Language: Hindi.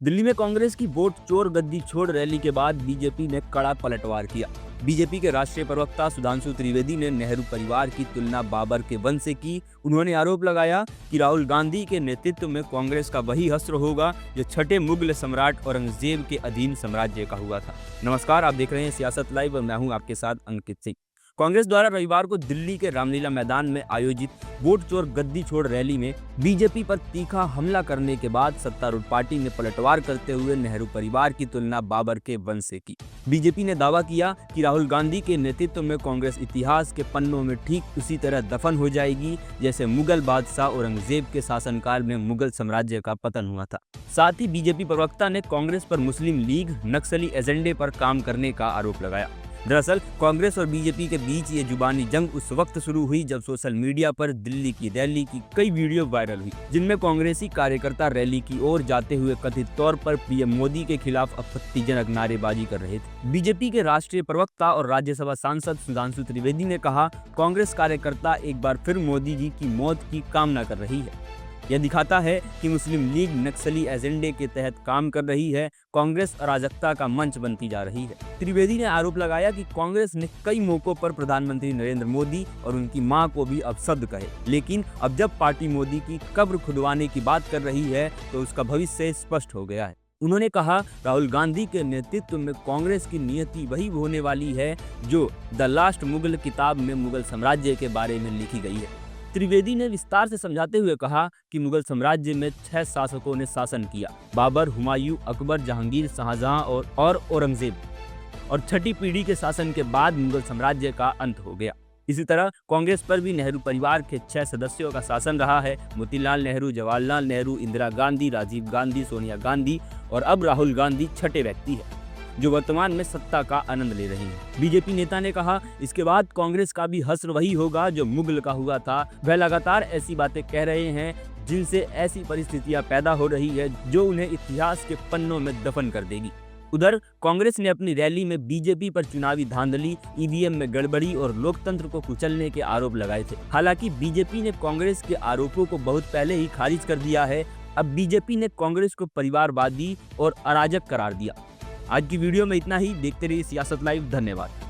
दिल्ली में कांग्रेस की वोट चोर गद्दी छोड़ रैली के बाद बीजेपी ने कड़ा पलटवार किया। बीजेपी के राष्ट्रीय प्रवक्ता सुधांशु त्रिवेदी ने नेहरू परिवार की तुलना बाबर के वंश से की। उन्होंने आरोप लगाया कि राहुल गांधी के नेतृत्व में कांग्रेस का वही हश्र होगा जो छठे मुगल सम्राट औरंगजेब के अधीन साम्राज्य का हुआ था। नमस्कार, आप देख रहे हैं सियासत लाइव और मैं हूं आपके साथ अंकित सिंह। कांग्रेस द्वारा रविवार को दिल्ली के रामलीला मैदान में आयोजित वोट चोर गद्दी छोड़ रैली में बीजेपी पर तीखा हमला करने के बाद सत्तारूढ़ पार्टी ने पलटवार करते हुए नेहरू परिवार की तुलना बाबर के वंश से की। बीजेपी ने दावा किया कि राहुल गांधी के नेतृत्व में कांग्रेस इतिहास के पन्नों में ठीक उसी तरह दफन हो जाएगी जैसे मुगल बादशाह औरंगजेब के शासनकाल में मुगल साम्राज्य का पतन हुआ था। साथ ही बीजेपी प्रवक्ता ने कांग्रेस पर मुस्लिम लीग नक्सली एजेंडे पर काम करने का आरोप लगाया। दरअसल कांग्रेस और बीजेपी के बीच ये जुबानी जंग उस वक्त शुरू हुई जब सोशल मीडिया पर दिल्ली की रैली की कई वीडियो वायरल हुई, जिनमें कांग्रेसी कार्यकर्ता रैली की ओर जाते हुए कथित तौर पर पीएम मोदी के खिलाफ आपत्तिजनक नारेबाजी कर रहे थे। बीजेपी के राष्ट्रीय प्रवक्ता और राज्यसभा सांसद सुधांशु त्रिवेदी ने कहा, कांग्रेस कार्यकर्ता एक बार फिर मोदी जी की मौत की कामना कर रही है। यह दिखाता है कि मुस्लिम लीग नक्सली एजेंडे के तहत काम कर रही है। कांग्रेस अराजकता का मंच बनती जा रही है। त्रिवेदी ने आरोप लगाया कि कांग्रेस ने कई मौकों पर प्रधानमंत्री नरेंद्र मोदी और उनकी मां को भी अपशब्द कहे, लेकिन अब जब पार्टी मोदी की कब्र खुदवाने की बात कर रही है तो उसका भविष्य स्पष्ट हो गया है। उन्होंने कहा, राहुल गांधी के नेतृत्व में कांग्रेस की नियति वही होने वाली है जो द लास्ट मुगल किताब में मुगल साम्राज्य के बारे में लिखी गई है। त्रिवेदी ने विस्तार से समझाते हुए कहा कि मुगल साम्राज्य में 6 शासकों ने शासन किया, बाबर, हुमायूं, अकबर, जहांगीर, शाहजहां और औरंगजेब, और छठी पीढ़ी के शासन के बाद मुगल साम्राज्य का अंत हो गया। इसी तरह कांग्रेस पर भी नेहरू परिवार के 6 सदस्यों का शासन रहा है। मोतीलाल नेहरू, जवाहरलाल नेहरू, इंदिरा गांधी, राजीव गांधी, सोनिया गांधी और अब राहुल गांधी छठे व्यक्ति है जो वर्तमान में सत्ता का आनंद ले रहे हैं। बीजेपी नेता ने कहा, इसके बाद कांग्रेस का भी हश्र वही होगा जो मुगल का हुआ था। वह लगातार ऐसी बातें कह रहे हैं जिनसे ऐसी परिस्थितियां पैदा हो रही है जो उन्हें इतिहास के पन्नों में दफन कर देगी। उधर कांग्रेस ने अपनी रैली में बीजेपी पर चुनावी धांधली, ईवीएम में गड़बड़ी और लोकतंत्र को कुचलने के आरोप लगाए थे। हालांकि बीजेपी ने कांग्रेस के आरोपों को बहुत पहले ही खारिज कर दिया है। अब बीजेपी ने कांग्रेस को परिवारवादी और अराजक करार दिया। आज की वीडियो में इतना ही। देखते रहिए सियासत लाइव। धन्यवाद।